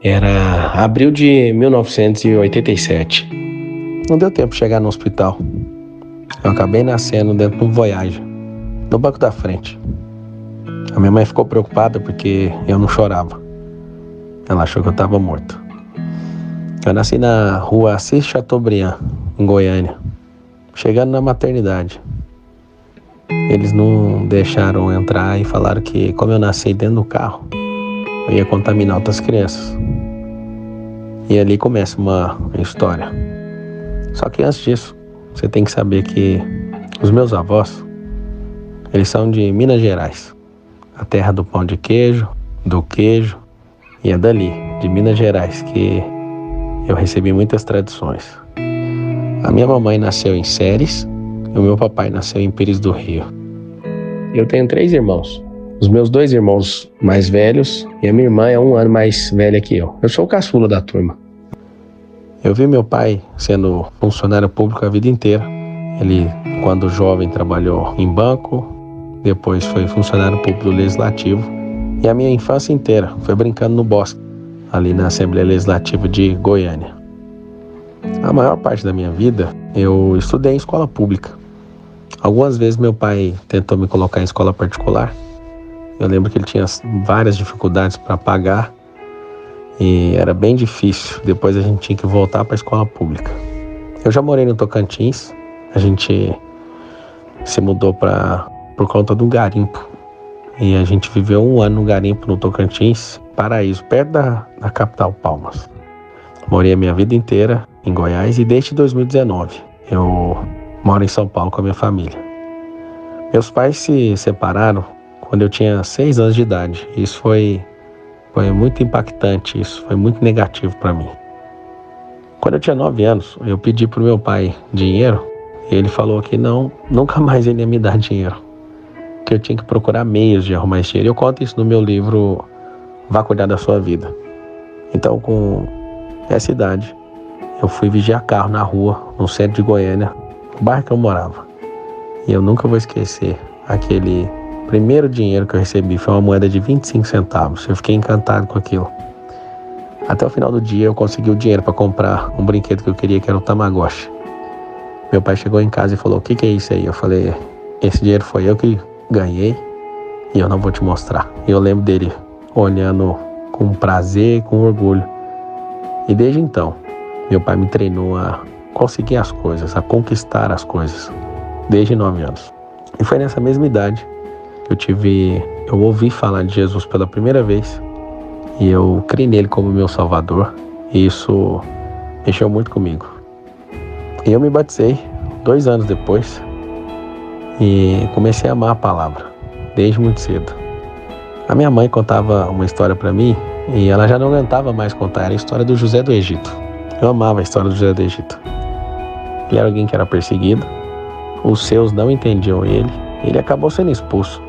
Era abril de 1987. Não deu tempo de chegar no hospital. Eu acabei nascendo dentro de um Voyage, no banco da frente. A minha mãe ficou preocupada porque eu não chorava. Ela achou que eu estava morto. Eu nasci na rua Assis Chateaubriand, em Goiânia, chegando na maternidade. Eles não deixaram eu entrar e falaram que, como eu nasci dentro do carro, eu ia contaminar outras crianças. E ali começa uma história. Só que antes disso, você tem que saber que os meus avós, eles são de Minas Gerais, a terra do pão de queijo, do queijo, e é dali, de Minas Gerais, que eu recebi muitas tradições. A minha mamãe nasceu em Ceres e o meu papai nasceu em Pires do Rio. Eu tenho 3 irmãos. Os meus 2 irmãos mais velhos e a minha irmã é 1 ano mais velha que eu. Eu sou o caçula da turma. Eu vi meu pai sendo funcionário público a vida inteira. Ele, quando jovem, trabalhou em banco, depois foi funcionário público do Legislativo. E a minha infância inteira foi brincando no bosque, ali na Assembleia Legislativa de Goiânia. A maior parte da minha vida eu estudei em escola pública. Algumas vezes meu pai tentou me colocar em escola particular. Eu lembro que ele tinha várias dificuldades para pagar e era bem difícil. Depois a gente tinha que voltar para a escola pública. Eu já morei no Tocantins. A gente se mudou por conta do garimpo. E a gente viveu 1 ano no garimpo no Tocantins, Paraíso, perto da capital Palmas. Morei a minha vida inteira em Goiás e desde 2019 eu moro em São Paulo com a minha família. Meus pais se separaram quando eu tinha 6 anos de idade. Isso foi muito impactante, isso foi muito negativo para mim. Quando eu tinha 9 anos, eu pedi pro meu pai dinheiro e ele falou que nunca mais ele ia me dar dinheiro, que eu tinha que procurar meios de arrumar esse dinheiro. Eu conto isso no meu livro Vá Cuidar da Sua Vida. Então, com essa idade, eu fui vigiar carro na rua, no centro de Goiânia, no bairro que eu morava. E eu nunca vou esquecer aquele primeiro dinheiro que eu recebi. Foi uma moeda de 25 centavos. Eu fiquei encantado com aquilo. Até o final do dia eu consegui o dinheiro para comprar um brinquedo que eu queria, que era o Tamagotchi. Meu pai chegou em casa e falou: "O que é isso aí?" Eu falei: "Esse dinheiro foi eu que ganhei e eu não vou te mostrar." E eu lembro dele olhando com prazer, com orgulho. E desde então, meu pai me treinou a conseguir as coisas, a conquistar as coisas, desde 9 anos. E foi nessa mesma idade que eu ouvi falar de Jesus pela primeira vez e eu criei nele como meu salvador. E isso mexeu muito comigo. E eu me batizei 2 anos depois e comecei a amar a palavra, desde muito cedo. A minha mãe contava uma história para mim e ela já não aguentava mais contar. Era a história do José do Egito. Eu amava a história do José do Egito. Ele era alguém que era perseguido, os seus não entendiam ele acabou sendo expulso.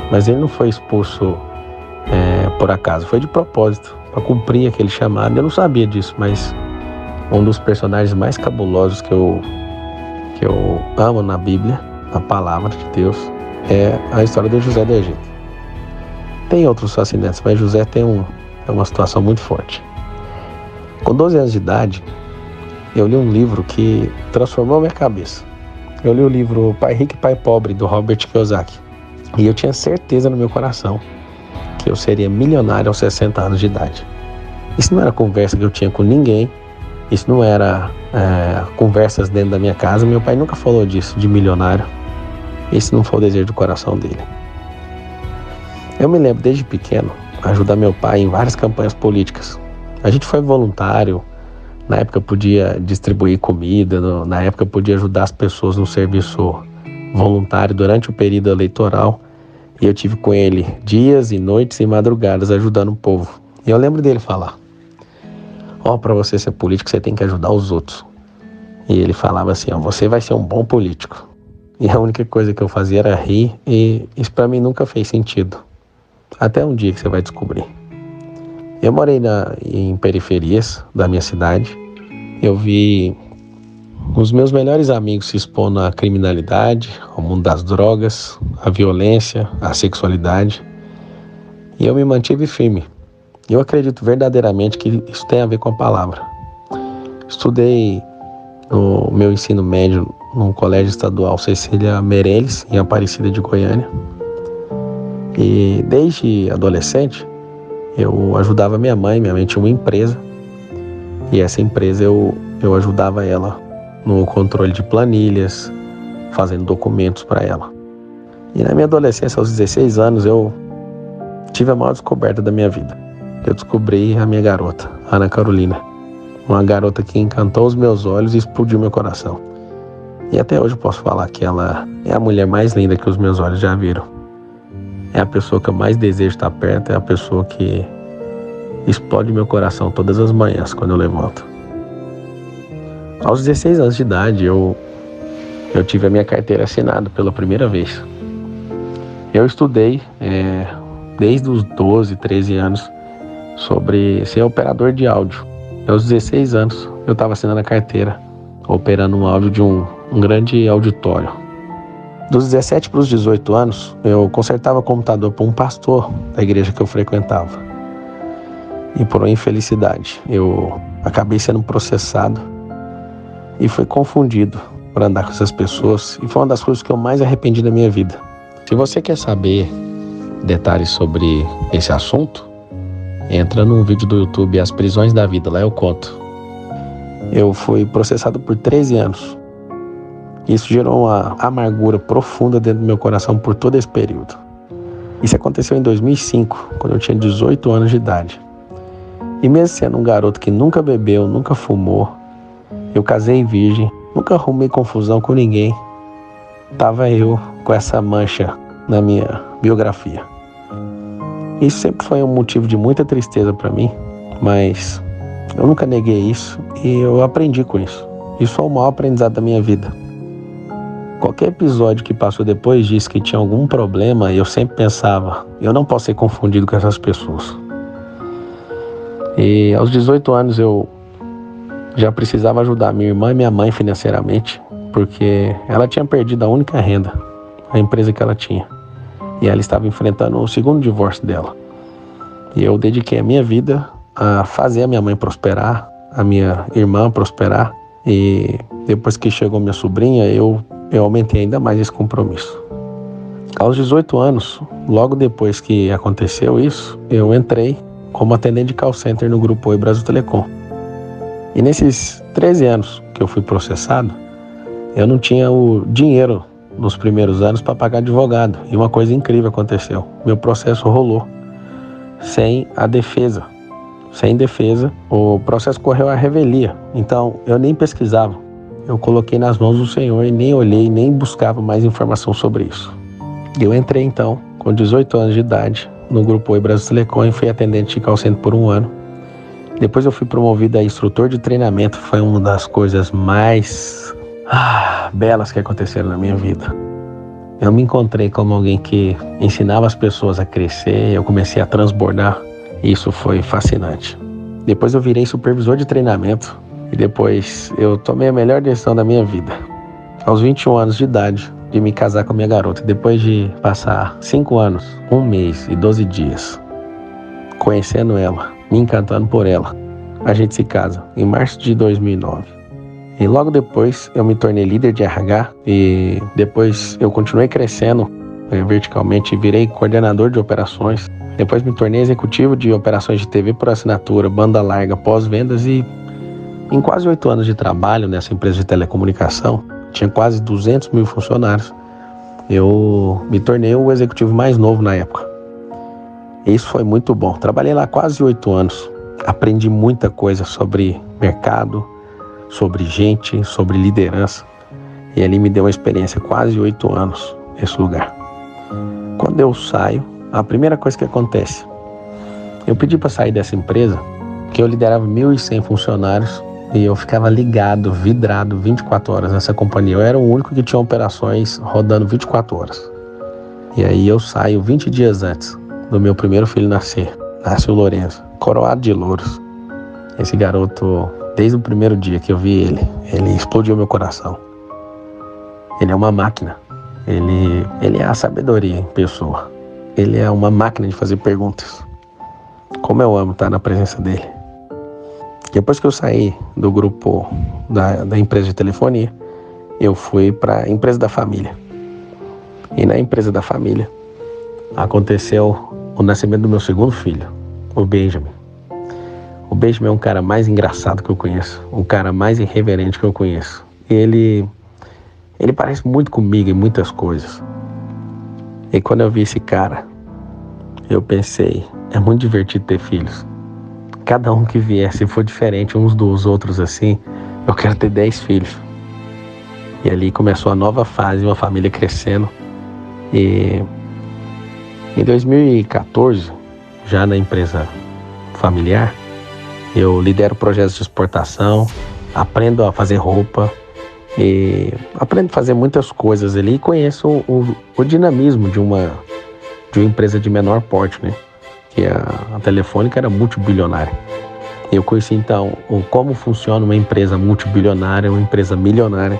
Mas ele não foi expulso por acaso, foi de propósito, para cumprir aquele chamado. Eu não sabia disso, mas um dos personagens mais cabulosos que eu amo na Bíblia, a palavra de Deus, é a história do José do Egito. Tem outros fascinantes, mas José tem uma situação muito forte. Com 12 anos de idade, eu li um livro que transformou a minha cabeça. Eu li o livro Pai Rico e Pai Pobre, do Robert Kiyosaki. E eu tinha certeza no meu coração que eu seria milionário aos 60 anos de idade. Isso não era conversa que eu tinha com ninguém. Isso não era conversas dentro da minha casa. Meu pai nunca falou disso, de milionário. Esse não foi o desejo do coração dele. Eu me lembro desde pequeno ajudar meu pai em várias campanhas políticas. A gente foi voluntário. Na época podia distribuir comida. Na época podia ajudar as pessoas no serviço voluntário durante o período eleitoral. E eu tive com ele dias e noites e madrugadas ajudando o povo. E eu lembro dele falar: para você ser político, você tem que ajudar os outros. E ele falava assim: você vai ser um bom político. E a única coisa que eu fazia era rir. E isso pra mim nunca fez sentido. Até um dia que você vai descobrir. Eu morei em periferias da minha cidade. Eu vi os meus melhores amigos se expondo à criminalidade, ao mundo das drogas, à violência, à sexualidade. E eu me mantive firme. Eu acredito verdadeiramente que isso tem a ver com a palavra. Estudei no meu ensino médio no Colégio Estadual Cecília Meirelles, em Aparecida de Goiânia. E desde adolescente, eu ajudava minha mãe tinha uma empresa. E essa empresa eu ajudava ela no controle de planilhas, fazendo documentos para ela. E na minha adolescência, aos 16 anos, eu tive a maior descoberta da minha vida. Eu descobri a minha garota, Ana Carolina. Uma garota que encantou os meus olhos e explodiu meu coração. E até hoje eu posso falar que ela é a mulher mais linda que os meus olhos já viram. É a pessoa que eu mais desejo estar perto, é a pessoa que explode meu coração todas as manhãs quando eu levanto. Aos 16 anos de idade, eu tive a minha carteira assinada pela primeira vez. Eu estudei desde os 12, 13 anos sobre ser operador de áudio. Aos 16 anos, eu estava assinando a carteira, operando um áudio de um grande auditório. Dos 17 para os 18 anos, eu consertava computador para um pastor da igreja que eu frequentava. E por uma infelicidade, eu acabei sendo processado e fui confundido por andar com essas pessoas. E foi uma das coisas que eu mais arrependi da minha vida. Se você quer saber detalhes sobre esse assunto, entra num vídeo do YouTube, As Prisões da Vida, lá eu conto. Eu fui processado por 13 anos. Isso gerou uma amargura profunda dentro do meu coração por todo esse período. Isso aconteceu em 2005, quando eu tinha 18 anos de idade. E mesmo sendo um garoto que nunca bebeu, nunca fumou, eu casei virgem, nunca arrumei confusão com ninguém, tava eu com essa mancha na minha biografia. Isso sempre foi um motivo de muita tristeza para mim, mas eu nunca neguei isso e eu aprendi com isso. Isso foi o maior aprendizado da minha vida. Qualquer episódio que passou depois disso que tinha algum problema, eu sempre pensava, eu não posso ser confundido com essas pessoas. E aos 18 anos eu já precisava ajudar minha irmã e minha mãe financeiramente, porque ela tinha perdido a única renda, a empresa que ela tinha. E ela estava enfrentando o segundo divórcio dela. E eu dediquei a minha vida a fazer a minha mãe prosperar, a minha irmã prosperar. E depois que chegou minha sobrinha, eu aumentei ainda mais esse compromisso. Aos 18 anos, logo depois que aconteceu isso, eu entrei como atendente de call center no Grupo Oi Brasil Telecom. E nesses 13 anos que eu fui processado, eu não tinha o dinheiro nos primeiros anos para pagar advogado. E uma coisa incrível aconteceu. Meu processo rolou sem a defesa. Sem defesa, o processo correu à revelia. Então, eu nem pesquisava. Eu coloquei nas mãos do Senhor e nem olhei, nem buscava mais informação sobre isso. Eu entrei, então, com 18 anos de idade, no Grupo Oi Brasil Telecom e fui atendente de call center por um ano. Depois eu fui promovido a instrutor de treinamento. Foi uma das coisas mais belas que aconteceram na minha vida. Eu me encontrei como alguém que ensinava as pessoas a crescer. Eu comecei a transbordar. Isso foi fascinante. Depois eu virei supervisor de treinamento. E depois eu tomei a melhor decisão da minha vida. Aos 21 anos de idade, de me casar com a minha garota. Depois de passar 5 anos, 1 mês e 12 dias conhecendo ela, me encantando por ela, a gente se casa em março de 2009. E logo depois eu me tornei líder de RH e depois eu continuei crescendo verticalmente e virei coordenador de operações. Depois me tornei executivo de operações de TV por assinatura, banda larga, pós-vendas e em quase 8 anos de trabalho nessa empresa de telecomunicação, tinha quase 200 mil funcionários, eu me tornei o executivo mais novo na época. Isso foi muito bom. Trabalhei lá quase 8 anos. Aprendi muita coisa sobre mercado, sobre gente, sobre liderança. E ali me deu uma experiência quase 8 anos nesse lugar. Quando eu saio, a primeira coisa que acontece, eu pedi para sair dessa empresa, que eu liderava 1.100 funcionários e eu ficava ligado, vidrado 24 horas nessa companhia. Eu era o único que tinha operações rodando 24 horas. E aí eu saio 20 dias antes do meu primeiro filho nascer. Nasce o Lourenço, coroado de louros. Esse garoto, desde o primeiro dia que eu vi ele explodiu meu coração. Ele é uma máquina. Ele é a sabedoria em pessoa. Ele é uma máquina de fazer perguntas. Como eu amo estar na presença dele. Depois que eu saí do grupo da empresa de telefonia, eu fui para a empresa da família. E na empresa da família aconteceu o nascimento do meu segundo filho, o Benjamin. O Benjamin é um cara mais engraçado que eu conheço, um cara mais irreverente que eu conheço. Ele parece muito comigo em muitas coisas. E quando eu vi esse cara, eu pensei, é muito divertido ter filhos. Cada um que vier, se for diferente uns dos outros assim, eu quero ter 10 filhos. E ali começou a nova fase, uma família crescendo. E em 2014, já na empresa familiar, eu lidero projetos de exportação, aprendo a fazer roupa e aprendo a fazer muitas coisas ali e conheço o dinamismo de uma empresa de menor porte, né? Que a Telefônica era multibilionária. Eu conheci então como funciona uma empresa multibilionária, uma empresa milionária.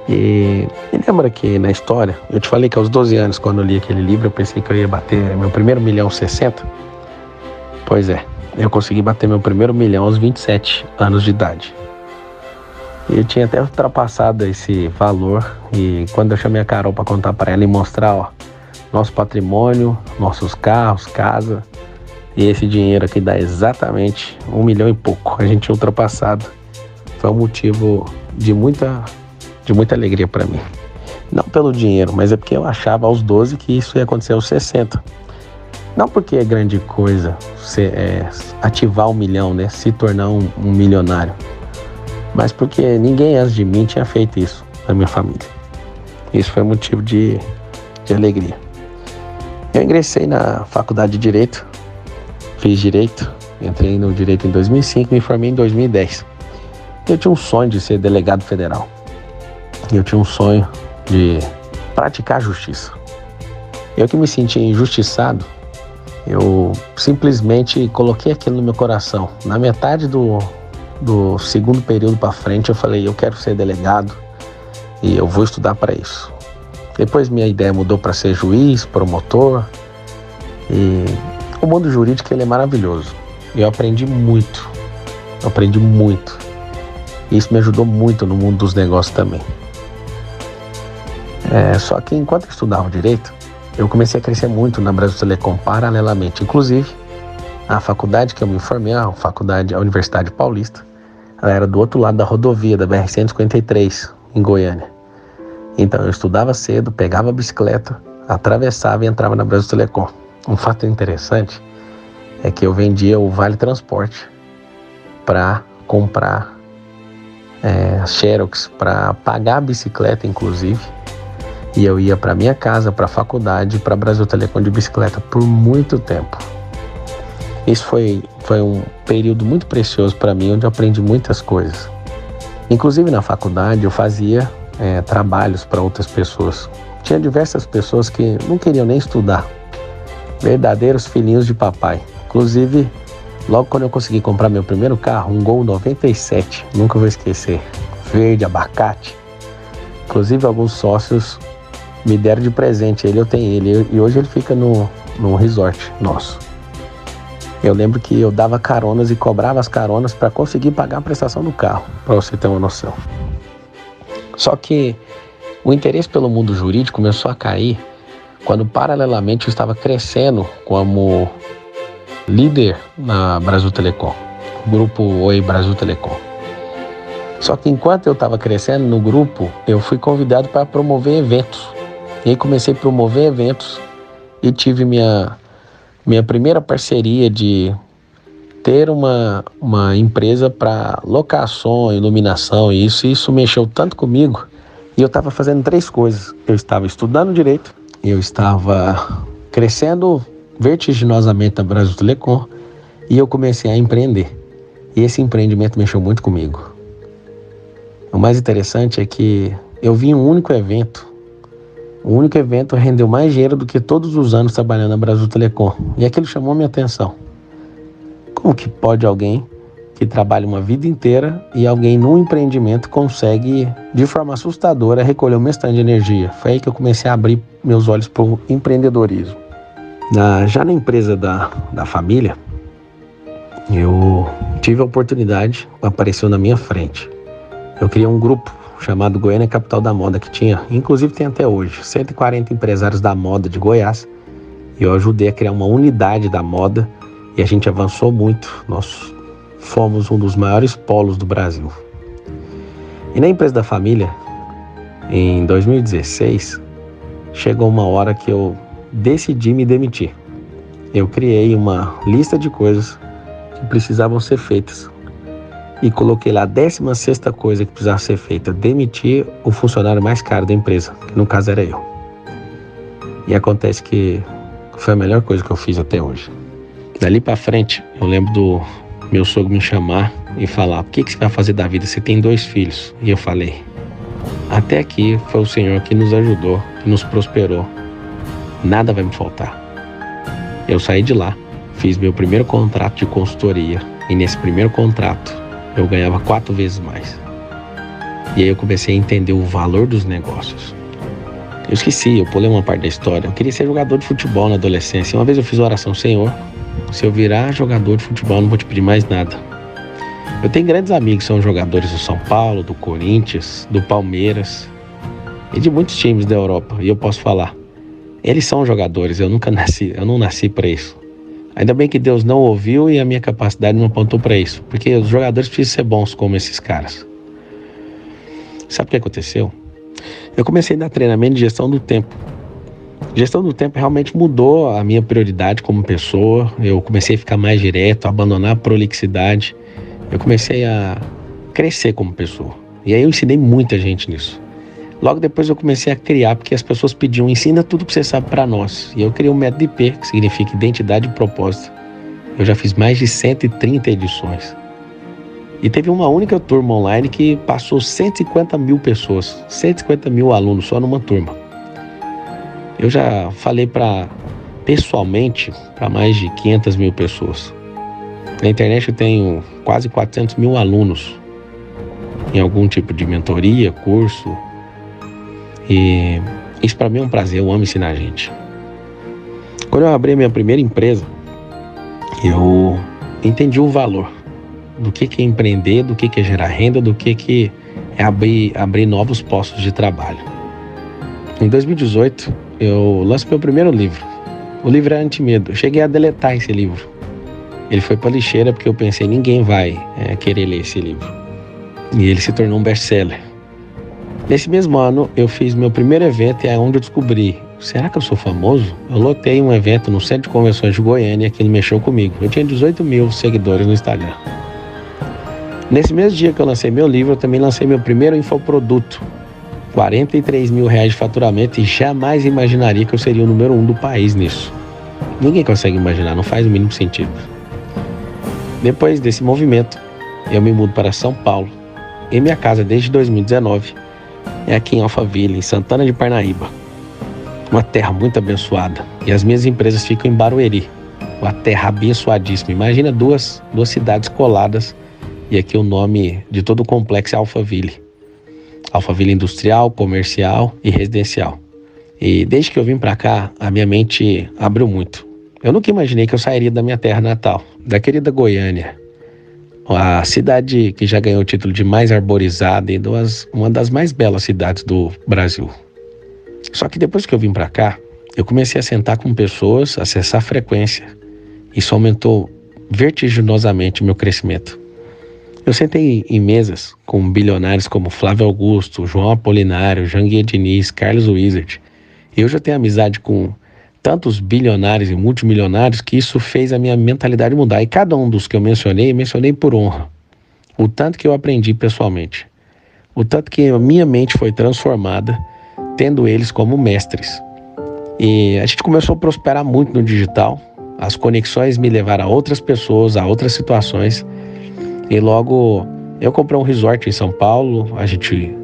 E lembra que na história, eu te falei que aos 12 anos, quando eu li aquele livro, eu pensei que eu ia bater meu primeiro milhão aos 60. Pois é, eu consegui bater meu primeiro milhão aos 27 anos de idade. Eu tinha até ultrapassado esse valor e quando eu chamei a Carol para contar para ela e mostrar, nosso patrimônio, nossos carros, casa, e esse dinheiro aqui dá exatamente 1 milhão e pouco. A gente tinha ultrapassado. Foi um motivo de muita alegria para mim. Não pelo dinheiro, mas é porque eu achava aos 12 que isso ia acontecer aos 60. Não porque é grande coisa ativar 1 milhão, né? Se tornar um milionário. Mas porque ninguém antes de mim tinha feito isso na minha família. Isso foi motivo de alegria. Eu ingressei na faculdade de Direito, fiz Direito, entrei no Direito em 2005, me formei em 2010. Eu tinha um sonho de ser delegado federal. Eu tinha um sonho de praticar a justiça. Eu que me sentia injustiçado, eu simplesmente coloquei aquilo no meu coração. Na metade do segundo período para frente, eu falei, eu quero ser delegado e eu vou estudar para isso. Depois minha ideia mudou para ser juiz, promotor. E o mundo jurídico ele é maravilhoso. Eu aprendi muito. Isso me ajudou muito no mundo dos negócios também. Só que enquanto eu estudava direito, eu comecei a crescer muito na Brasil Telecom paralelamente. Inclusive, a faculdade que eu me formei, a Universidade Paulista, ela era do outro lado da rodovia, da BR-153, em Goiânia. Então eu estudava cedo, pegava a bicicleta, atravessava e entrava na Brasil Telecom. Um fato interessante é que eu vendia o Vale Transporte para comprar Xerox, para pagar a bicicleta inclusive. E eu ia para minha casa, para a faculdade, para a Brasil Telecom de bicicleta por muito tempo. Isso foi um período muito precioso para mim, onde eu aprendi muitas coisas. Inclusive na faculdade eu fazia trabalhos para outras pessoas. Tinha diversas pessoas que não queriam nem estudar. Verdadeiros filhinhos de papai. Inclusive, logo quando eu consegui comprar meu primeiro carro, um Gol 97, nunca vou esquecer, verde, abacate. Inclusive alguns sócios me deram de presente ele, eu tenho ele, e hoje ele fica no resort nosso. Eu lembro que eu dava caronas e cobrava as caronas para conseguir pagar a prestação do carro, para você ter uma noção. Só que o interesse pelo mundo jurídico começou a cair quando paralelamente eu estava crescendo como líder na Brasil Telecom, grupo Oi Brasil Telecom. Só que enquanto eu estava crescendo no grupo, eu fui convidado para promover eventos. E aí comecei a promover eventos e tive minha primeira parceria de ter uma empresa para locação, iluminação e isso mexeu tanto comigo. E eu estava fazendo 3 coisas. Eu estava estudando direito, eu estava crescendo vertiginosamente na Brasil Telecom e eu comecei a empreender. E esse empreendimento mexeu muito comigo. O mais interessante é que eu vi um único evento. O único evento rendeu mais dinheiro do que todos os anos trabalhando na Brasil Telecom. E aquilo chamou minha atenção. Como que pode alguém que trabalha uma vida inteira e alguém num empreendimento consegue, de forma assustadora, recolher o mesmo tanto de energia? Foi aí que eu comecei a abrir meus olhos para o empreendedorismo. Já na empresa da família, eu tive a oportunidade, apareceu na minha frente. Eu criei um grupo chamado Goiânia Capital da Moda, que tinha, inclusive tem até hoje, 140 empresários da moda de Goiás. E eu ajudei a criar uma unidade da moda e a gente avançou muito. Nós fomos um dos maiores polos do Brasil. E na empresa da família, em 2016, chegou uma hora que eu decidi me demitir. Eu criei uma lista de coisas que precisavam ser feitas e coloquei lá a 16ª coisa que precisava ser feita: demitir o funcionário mais caro da empresa, que no caso era eu. E acontece que foi a melhor coisa que eu fiz até hoje. Dali pra frente, eu lembro do meu sogro me chamar e falar: o que você vai fazer da vida? Você tem 2 filhos. E eu falei: até aqui foi o Senhor que nos ajudou, que nos prosperou. Nada vai me faltar. Eu saí de lá, fiz meu primeiro contrato de consultoria e nesse primeiro contrato eu ganhava 4 vezes mais. E aí eu comecei a entender o valor dos negócios. Eu pulei uma parte da história. Eu queria ser jogador de futebol na adolescência. Uma vez eu fiz uma oração: Senhor, se eu virar jogador de futebol, eu não vou te pedir mais nada. Eu tenho grandes amigos que são jogadores do São Paulo, do Corinthians, do Palmeiras e de muitos times da Europa. E eu posso falar: eles são jogadores, eu não nasci para isso. Ainda bem que Deus não ouviu e a minha capacidade não apontou para isso, porque os jogadores precisam ser bons como esses caras. Sabe o que aconteceu? Eu comecei a dar treinamento de gestão do tempo. Gestão do tempo realmente mudou a minha prioridade como pessoa. Eu comecei a ficar mais direto, a abandonar a prolixidade. Eu comecei a crescer como pessoa. E aí eu ensinei muita gente nisso. Logo depois eu comecei a criar, porque as pessoas pediam: ensina tudo que você sabe para nós. E eu criei o método IP, que significa Identidade e Propósito. Eu já fiz mais de 130 edições. E teve uma única turma online que passou 150 mil pessoas, 150 mil alunos só numa turma. Eu já falei pessoalmente para mais de 500 mil pessoas. Na internet eu tenho quase 400 mil alunos em algum tipo de mentoria, curso. E isso para mim é um prazer, eu amo ensinar a gente. Quando eu abri a minha primeira empresa, eu entendi o valor do que é empreender, do que é gerar renda, do que é abrir novos postos de trabalho. Em 2018, eu lancei meu primeiro livro. O livro é Antimedo. Eu cheguei a deletar esse livro. Ele foi para lixeira porque eu pensei: ninguém vai querer ler esse livro. E ele se tornou um best-seller. Nesse mesmo ano, eu fiz meu primeiro evento e é onde eu descobri: será que eu sou famoso? Eu lotei um evento no Centro de Convenções de Goiânia que ele mexeu comigo. Eu tinha 18 mil seguidores no Instagram. Nesse mesmo dia que eu lancei meu livro, eu também lancei meu primeiro infoproduto. 43 mil reais de faturamento, e jamais imaginaria que eu seria o número 1 do país nisso. Ninguém consegue imaginar, não faz o mínimo sentido. Depois desse movimento, eu me mudo para São Paulo. E minha casa desde 2019 é aqui em Alphaville, em Santana de Parnaíba. Uma terra muito abençoada. E as minhas empresas ficam em Barueri, uma terra abençoadíssima. Imagina duas cidades coladas. E aqui o nome de todo o complexo é Alphaville. Alphaville industrial, comercial e residencial. E desde que eu vim para cá, a minha mente abriu muito. Eu nunca imaginei que eu sairia da minha terra natal, da querida Goiânia. A cidade que já ganhou o título de mais arborizada e uma das mais belas cidades do Brasil. Só que depois que eu vim para cá, eu comecei a sentar com pessoas, acessar frequência. Isso aumentou vertiginosamente o meu crescimento. Eu sentei em mesas com bilionários como Flávio Augusto, João Apolinário, Janguier Diniz, Carlos Wizard. E eu já tenho amizade com tantos bilionários e multimilionários que isso fez a minha mentalidade mudar. E cada um dos que eu mencionei por honra. O tanto que eu aprendi pessoalmente. O tanto que a minha mente foi transformada, tendo eles como mestres. E a gente começou a prosperar muito no digital. As conexões me levaram a outras pessoas, a outras situações. E logo eu comprei um resort em São Paulo.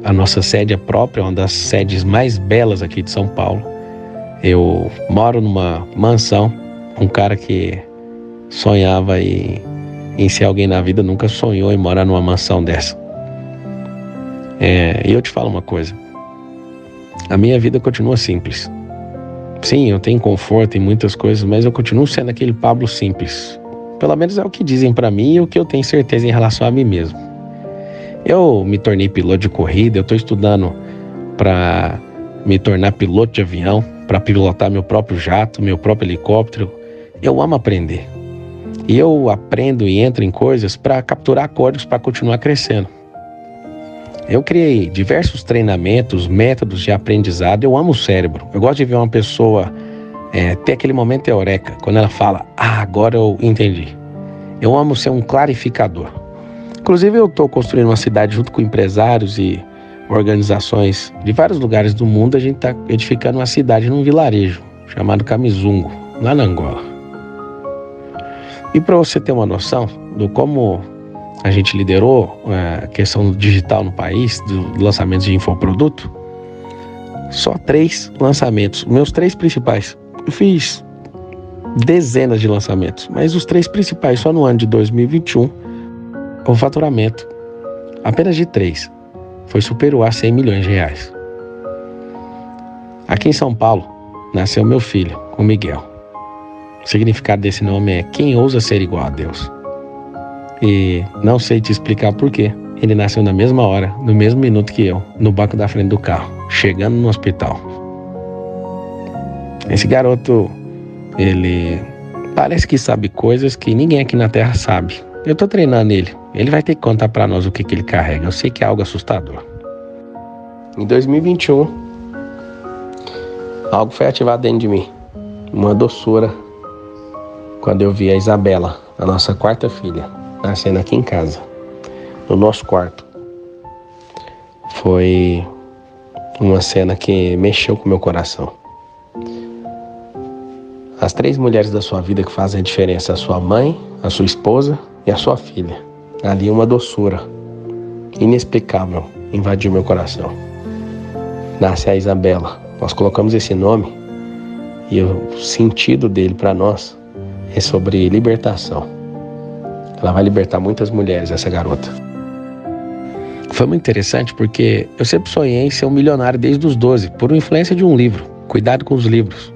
A nossa sede é própria, uma das sedes mais belas aqui de São Paulo. Eu moro numa mansão. Um cara que sonhava em ser alguém na vida nunca sonhou em morar numa mansão dessa. E eu te falo uma coisa. A minha vida continua simples. Sim, eu tenho conforto em muitas coisas, mas eu continuo sendo aquele Pablo simples. Pelo menos é o que dizem pra mim e o que eu tenho certeza em relação a mim mesmo. Eu me tornei piloto de corrida, eu tô estudando para me tornar piloto de avião, para pilotar meu próprio jato, meu próprio helicóptero. Eu amo aprender. E eu aprendo e entro em coisas para capturar códigos para continuar crescendo. Eu criei diversos treinamentos, métodos de aprendizado. Eu amo o cérebro. Eu gosto de ver uma pessoa ter aquele momento eureka, quando ela fala, agora eu entendi. Eu amo ser um clarificador. Inclusive eu estou construindo uma cidade junto com empresários e organizações de vários lugares do mundo. A gente está edificando uma cidade num vilarejo chamado Kamizungu, lá na Angola. E para você ter uma noção do como a gente liderou a questão digital no país, do lançamento de infoproduto, só 3 lançamentos, meus 3 principais. Eu fiz dezenas de lançamentos, mas os 3 principais só no ano de 2021, o faturamento apenas de 3 foi superior a 100 milhões de reais. Aqui em São Paulo nasceu meu filho, o Miguel. O significado desse nome é quem ousa ser igual a Deus. E não sei te explicar por quê. Ele nasceu na mesma hora, no mesmo minuto que eu, no banco da frente do carro, chegando no hospital. Esse garoto, ele parece que sabe coisas que ninguém aqui na Terra sabe. Eu tô treinando ele. Ele vai ter que contar pra nós o que ele carrega. Eu sei que é algo assustador. Em 2021, algo foi ativado dentro de mim. Uma doçura. Quando eu vi a Isabela, a nossa 4ª filha, nascendo aqui em casa, no nosso quarto. Foi uma cena que mexeu com o meu coração. As 3 mulheres da sua vida que fazem a diferença, a sua mãe, a sua esposa e a sua filha. Ali uma doçura inexplicável invadiu meu coração. Nasce a Isabela. Nós colocamos esse nome e o sentido dele para nós é sobre libertação. Ela vai libertar muitas mulheres, essa garota. Foi muito interessante porque eu sempre sonhei em ser um milionário desde os 12, por influência de um livro. Cuidado com os livros.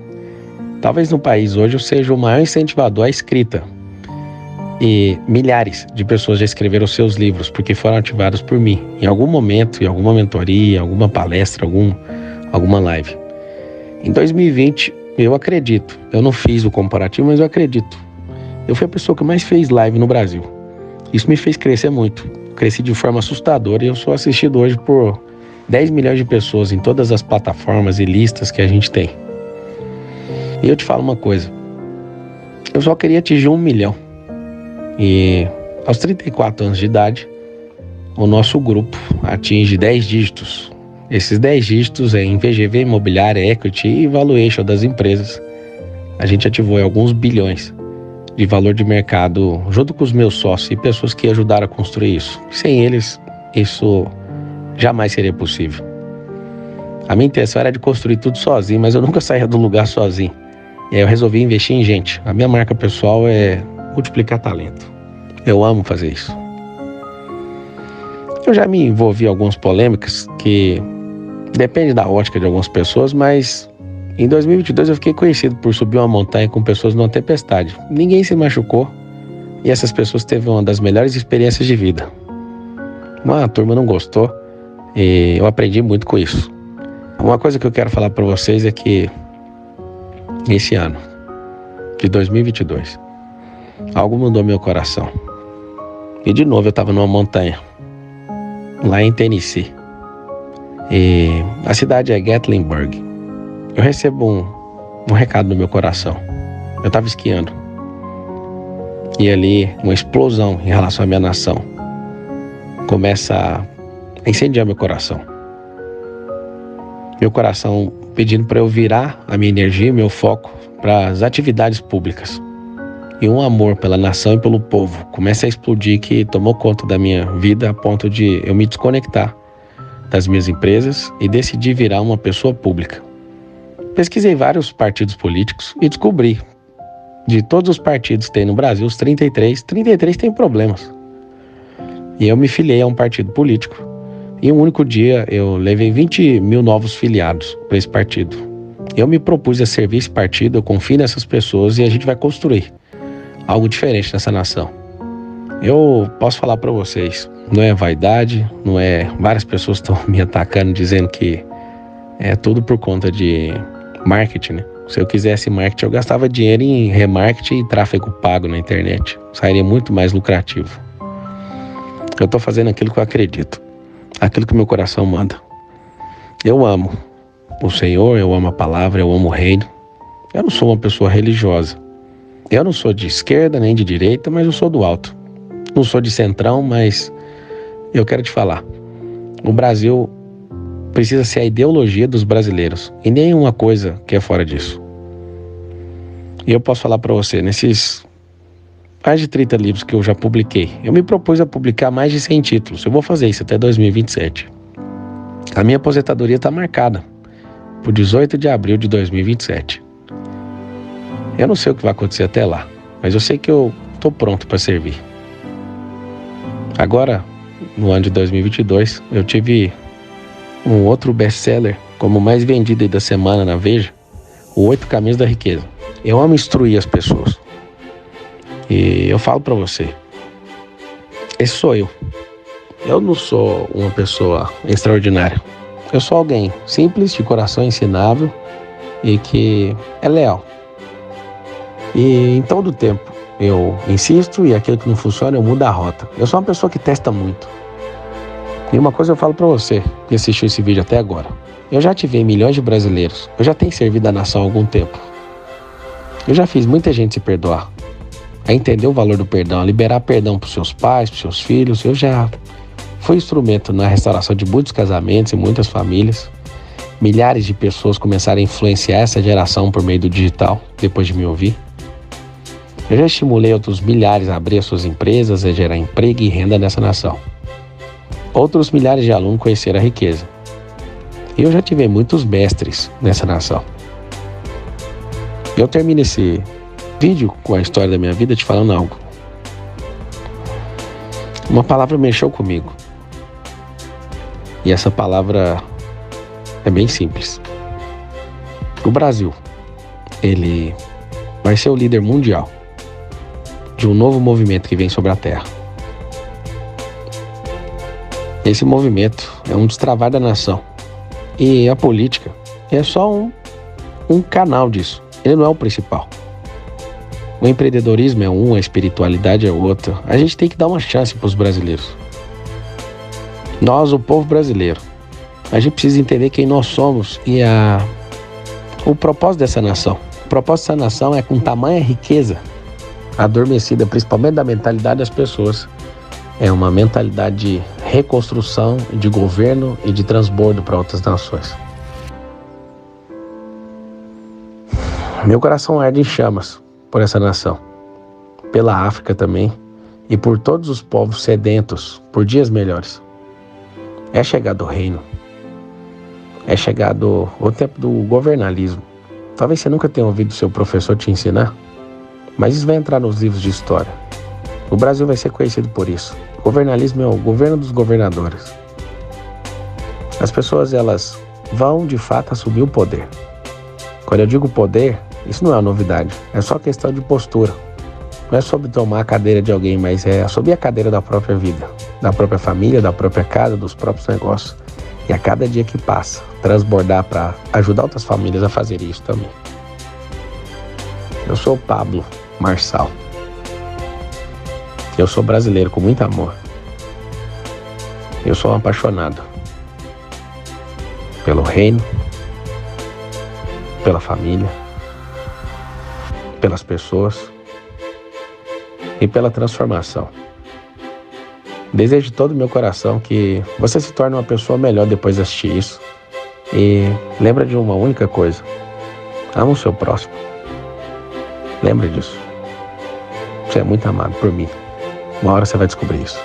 Talvez no país hoje eu seja o maior incentivador à escrita. E milhares de pessoas já escreveram seus livros porque foram ativados por mim. Em algum momento, em alguma mentoria, alguma palestra, alguma live. Em 2020, eu acredito. Eu não fiz o comparativo, mas eu acredito. Eu fui a pessoa que mais fez live no Brasil. Isso me fez crescer muito. Cresci de forma assustadora e eu sou assistido hoje por 10 milhões de pessoas em todas as plataformas e listas que a gente tem. E eu te falo uma coisa. Eu só queria atingir 1 milhão. E aos 34 anos de idade, o nosso grupo atinge 10 dígitos. Esses 10 dígitos é em VGV, imobiliária, equity e valuation das empresas. A gente ativou alguns bilhões de valor de mercado junto com os meus sócios e pessoas que ajudaram a construir isso. Sem eles, isso jamais seria possível. A minha intenção era de construir tudo sozinho, mas eu nunca saía do lugar sozinho. E aí eu resolvi investir em gente. A minha marca pessoal é multiplicar talento. Eu amo fazer isso. Eu já me envolvi em algumas polêmicas que depende da ótica de algumas pessoas, mas em 2022 eu fiquei conhecido por subir uma montanha com pessoas numa tempestade. Ninguém se machucou e essas pessoas teve uma das melhores experiências de vida. Uma turma não gostou e eu aprendi muito com isso. Uma coisa que eu quero falar para vocês é que esse ano de 2022 algo mudou meu coração. E de novo eu estava numa montanha lá em Tennessee. E a cidade é Gatlinburg. Eu recebo um recado no meu coração. Eu estava esquiando. E ali uma explosão em relação à minha nação começa a incendiar meu coração. Meu coração pedindo para eu virar a minha energia, meu foco para as atividades públicas. E um amor pela nação e pelo povo começa a explodir que tomou conta da minha vida a ponto de eu me desconectar das minhas empresas e decidi virar uma pessoa pública. Pesquisei vários partidos políticos e descobri, de todos os partidos que tem no Brasil, os 33 têm problemas. E eu me filiei a um partido político. E um único dia eu levei 20 mil novos filiados para esse partido. Eu me propus a servir esse partido, eu confio nessas pessoas e a gente vai construir algo diferente nessa nação. Eu posso falar para vocês, não é vaidade, não é... Várias pessoas estão me atacando dizendo que é tudo por conta de marketing, né? Se eu quisesse marketing, eu gastava dinheiro em remarketing e tráfego pago na internet. Sairia muito mais lucrativo. Eu estou fazendo aquilo que eu acredito, aquilo que meu coração manda. Eu amo o Senhor, eu amo a palavra, eu amo o reino. Eu não sou uma pessoa religiosa. Eu não sou de esquerda nem de direita, mas eu sou do alto. Não sou de centrão, mas eu quero te falar. O Brasil precisa ser a ideologia dos brasileiros e nenhuma coisa que é fora disso. E eu posso falar para você, nesses mais de 30 livros que eu já publiquei, eu me propus a publicar mais de 100 títulos. Eu vou fazer isso até 2027. A minha aposentadoria está marcada por 18 de abril de 2027. Eu não sei o que vai acontecer até lá, mas eu sei que eu estou pronto para servir. Agora, no ano de 2022, eu tive um outro best-seller como o mais vendido aí da semana na Veja, o 8 Caminhos da Riqueza. Eu amo instruir as pessoas. E eu falo para você, esse sou eu. Eu não sou uma pessoa extraordinária. Eu sou alguém simples, de coração ensinável e que é leal. E em todo tempo eu insisto e aquilo que não funciona eu mudo a rota. Eu sou uma pessoa que testa muito. E uma coisa eu falo pra você que assistiu esse vídeo até agora. Eu já tive milhões de brasileiros. Eu já tenho servido a nação há algum tempo. Eu já fiz muita gente se perdoar. A entender o valor do perdão, a liberar perdão pros seus pais, pros seus filhos. Eu já fui instrumento na restauração de muitos casamentos e muitas famílias. Milhares de pessoas começaram a influenciar essa geração por meio do digital, depois de me ouvir. Eu já estimulei outros milhares a abrir as suas empresas, a gerar emprego e renda nessa nação. Outros milhares de alunos conheceram a riqueza. E eu já tive muitos mestres nessa nação. Eu termino esse vídeo com a história da minha vida te falando algo. Uma palavra mexeu comigo. E essa palavra é bem simples. O Brasil, ele vai ser o líder mundial de um novo movimento que vem sobre a Terra. Esse movimento é um destravar da nação. E a política é só um canal disso. Ele não é o principal. O empreendedorismo é um, a espiritualidade é outra. A gente tem que dar uma chance para os brasileiros. Nós, o povo brasileiro, a gente precisa entender quem nós somos e o propósito dessa nação. O propósito dessa nação é com tamanha riqueza adormecida, principalmente da mentalidade das pessoas. É uma mentalidade de reconstrução, de governo e de transbordo para outras nações. Meu coração arde em chamas por essa nação, pela África também e por todos os povos sedentos por dias melhores. É chegado o reino, é chegado o tempo do governalismo. Talvez você nunca tenha ouvido seu professor te ensinar, mas isso vai entrar nos livros de história. O Brasil vai ser conhecido por isso. O governalismo é o governo dos governadores. As pessoas, elas vão de fato assumir o poder. Quando eu digo poder, isso não é uma novidade, é só questão de postura. Não é sobre tomar a cadeira de alguém, mas é sobre a cadeira da própria vida, da própria família, da própria casa, dos próprios negócios. E a cada dia que passa, transbordar para ajudar outras famílias a fazer isso também. Eu sou o Pablo Marçal. Eu sou brasileiro com muito amor. Eu sou um apaixonado pelo reino, pela família, pelas pessoas e pela transformação. Desejo de todo o meu coração que você se torne uma pessoa melhor depois de assistir isso. E lembra de uma única coisa: ama o seu próximo. Lembra disso. Você é muito amado por mim. Uma hora você vai descobrir isso.